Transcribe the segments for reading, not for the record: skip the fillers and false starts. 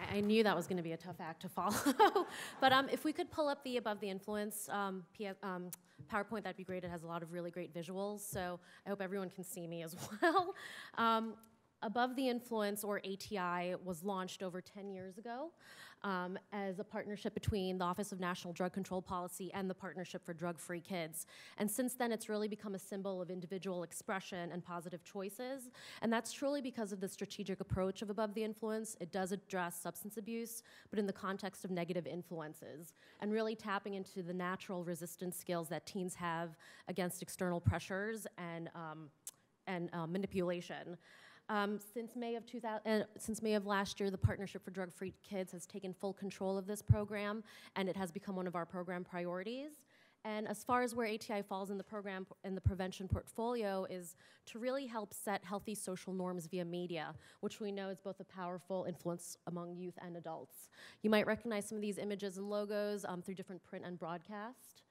I knew that was going to be a tough act to follow. But if we could pull up the Above the Influence PowerPoint, that'd be great. It has a lot of really great visuals, so I hope everyone can see me as well. Above the Influence, or ATI, was launched over 10 years ago as a partnership between the Office of National Drug Control Policy and the Partnership for Drug-Free Kids. And since then, it's really become a symbol of individual expression and positive choices. And that's truly because of the strategic approach of Above the Influence. It does address substance abuse, but in the context of negative influences, and really tapping into the natural resistance skills that teens have against external pressures and manipulation. Since May of last year, the Partnership for Drug-Free Kids has taken full control of this program, and it has become one of our program priorities. And as far as where ATI falls in the program, in the prevention portfolio, is to really help set healthy social norms via media, which we know is both a powerful influence among youth and adults. You might recognize some of these images and logos through different print and broadcast.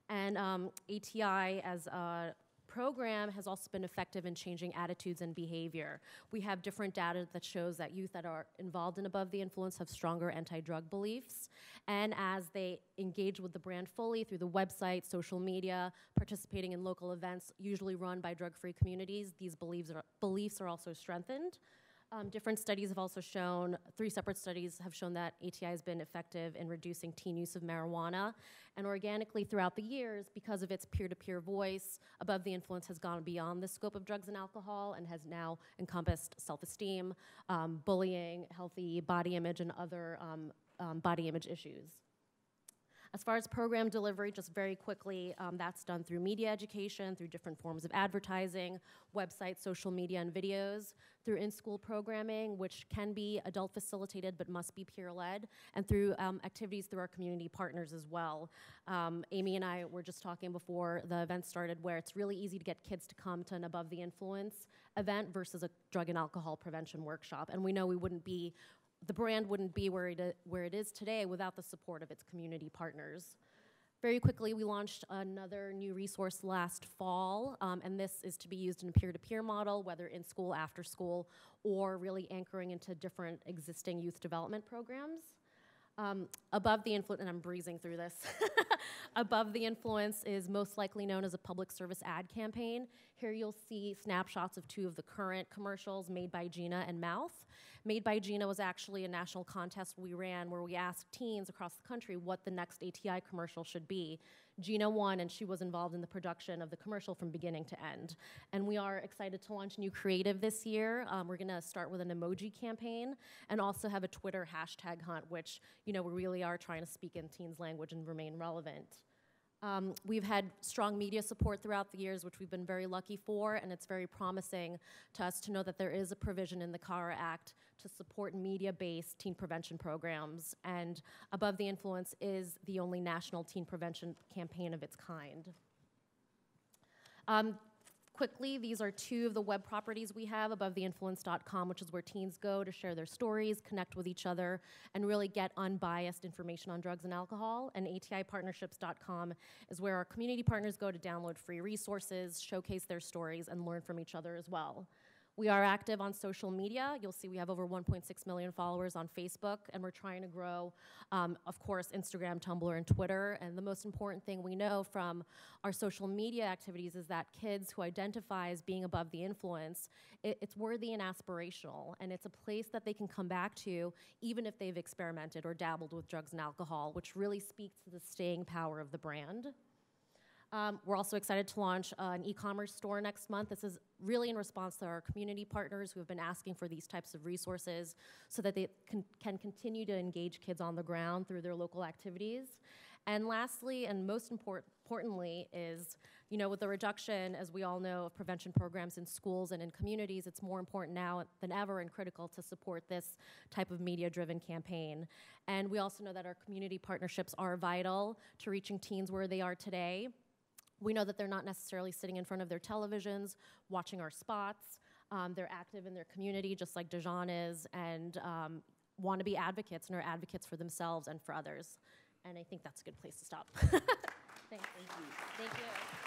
And ATI as a program has also been effective in changing attitudes and behavior. We have different data that shows that youth that are involved in Above the Influence have stronger anti-drug beliefs, and as they engage with the brand fully through the website, social media, participating in local events usually run by drug-free communities, these beliefs are also strengthened. Different studies have also shown, 3 separate studies have shown that ATI has been effective in reducing teen use of marijuana. And organically throughout the years, because of its peer-to-peer voice, Above the Influence has gone beyond the scope of drugs and alcohol and has now encompassed self-esteem, bullying, healthy body image, and other body image issues. As far as program delivery, just very quickly, that's done through media education, through different forms of advertising, websites, social media, and videos, through in-school programming, which can be adult-facilitated but must be peer-led, and through activities through our community partners as well. Amy and I were just talking before the event started where it's really easy to get kids to come to an Above the Influence event versus a drug and alcohol prevention workshop, and we know the brand wouldn't be where it is today without the support of its community partners. Very quickly, we launched another new resource last fall, and this is to be used in a peer-to-peer model, whether in school, after school, or really anchoring into different existing youth development programs. Above the Influence, and I'm breezing through this, Above the Influence is most likely known as a public service ad campaign. Here you'll see snapshots of 2 of the current commercials, Made by Gina and Mouth. Made by Gina was actually a national contest we ran where we asked teens across the country what the next ATI commercial should be. Gina won, and she was involved in the production of the commercial from beginning to end. And we are excited to launch new creative this year. We're gonna start with an emoji campaign and also have a Twitter hashtag hunt, which, we really are trying to speak in teens' language and remain relevant. We've had strong media support throughout the years, which we've been very lucky for, and it's very promising to us to know that there is a provision in the CARA Act to support media-based teen prevention programs, and Above the Influence is the only national teen prevention campaign of its kind. Quickly, these are 2 of the web properties we have, abovetheinfluence.com, which is where teens go to share their stories, connect with each other, and really get unbiased information on drugs and alcohol. And atipartnerships.com is where our community partners go to download free resources, showcase their stories, and learn from each other as well. We are active on social media. You'll see we have over 1.6 million followers on Facebook, and we're trying to grow, of course, Instagram, Tumblr, and Twitter. And the most important thing we know from our social media activities is that kids who identify as being above the influence, it's worthy and aspirational, and it's a place that they can come back to even if they've experimented or dabbled with drugs and alcohol, which really speaks to the staying power of the brand. We're also excited to launch an e-commerce store next month. This is really in response to our community partners who have been asking for these types of resources so that they can continue to engage kids on the ground through their local activities. And lastly, and most importantly, is, with the reduction, as we all know, of prevention programs in schools and in communities, it's more important now than ever and critical to support this type of media-driven campaign. And we also know that our community partnerships are vital to reaching teens where they are today. We know that they're not necessarily sitting in front of their televisions, watching our spots. They're active in their community, just like Dijon is, and want to be advocates and are advocates for themselves and for others. And I think that's a good place to stop. Thank you. Thank you.